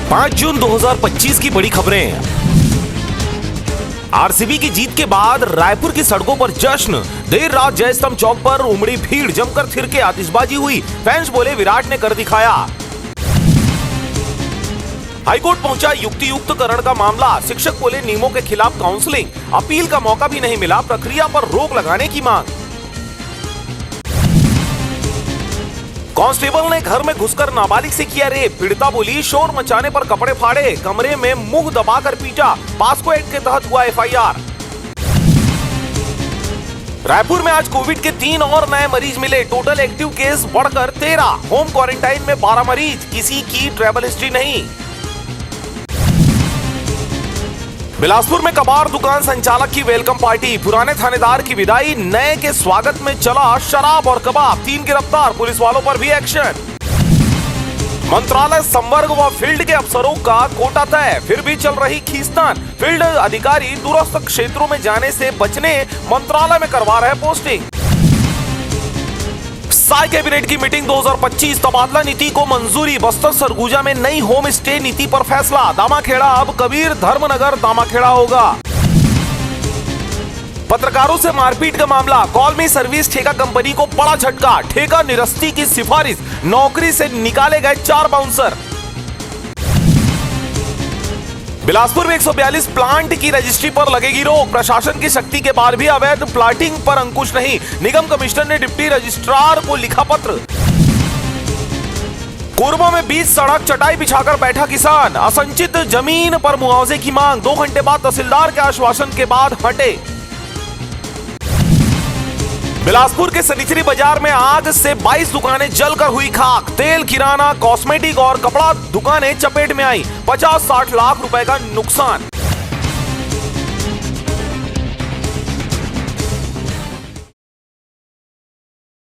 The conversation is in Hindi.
पांच जून 2025 की बड़ी खबरें। आरसीबी की जीत के बाद रायपुर की सड़कों पर जश्न। देर रात जय स्तंभ चौक पर उमड़ी भीड़, जमकर थिरके आतिशबाजी हुई। फैंस बोले विराट ने कर दिखाया। हाईकोर्ट पहुंचा युक्ति युक्तकरण का मामला। शिक्षक बोले नियमों के खिलाफ काउंसलिंग। अपील का मौका भी नहीं मिला, प्रक्रिया पर रोक लगाने की मांग। कांस्टेबल ने घर में घुसकर नाबालिग से किया रेप। पीड़िता बोली शोर मचाने पर कपड़े फाड़े, कमरे में मुंह दबाकर पीटा। पास्को एक्ट के तहत हुआ एफआईआर। रायपुर में आज कोविड के 3 और नए मरीज मिले। टोटल एक्टिव केस बढ़कर 13। होम क्वारंटाइन में 12 मरीज, किसी की ट्रैवल हिस्ट्री नहीं। बिलासपुर में कबाड़ दुकान संचालक की वेलकम पार्टी। पुराने थानेदार की विदाई, नए के स्वागत में चला शराब और कबाब। 3 गिरफ्तार, पुलिस वालों पर भी एक्शन। मंत्रालय संवर्ग व फील्ड के अफसरों का कोटा तय, फिर भी चल रही खींचतान। फील्ड अधिकारी दूरस्थ क्षेत्रों में जाने से बचने मंत्रालय में करवा रहे पोस्टिंग। साई कैबिनेट की मीटिंग 2025, तबादला नीति को मंजूरी। बस्तर सरगुजा में नई होम स्टे नीति पर फैसला। दामाखेड़ा अब कबीर धर्मनगर दामाखेड़ा होगा। पत्रकारों से मारपीट का मामला। कॉलमी सर्विस ठेका कंपनी को बड़ा झटका। ठेका निरस्ती की सिफारिश, नौकरी से निकाले गए 4 बाउंसर। बिलासपुर में 142 प्लांट की रजिस्ट्री पर लगेगी रोक। प्रशासन की शक्ति के बाद भी अवैध प्लाटिंग पर अंकुश नहीं। निगम कमिश्नर ने डिप्टी रजिस्ट्रार को लिखा पत्र। कोरबा में बीच सड़क चटाई बिछाकर बैठा किसान। असंचित जमीन पर मुआवजे की मांग। 2 घंटे बाद तहसीलदार के आश्वासन के बाद हटे। बिलासपुर के सनिचरी बाजार में आग से 22 दुकानें जलकर हुई खाक। तेल, किराना, कॉस्मेटिक और कपड़ा दुकानें चपेट में आई। 50-60 लाख रुपए का नुकसान।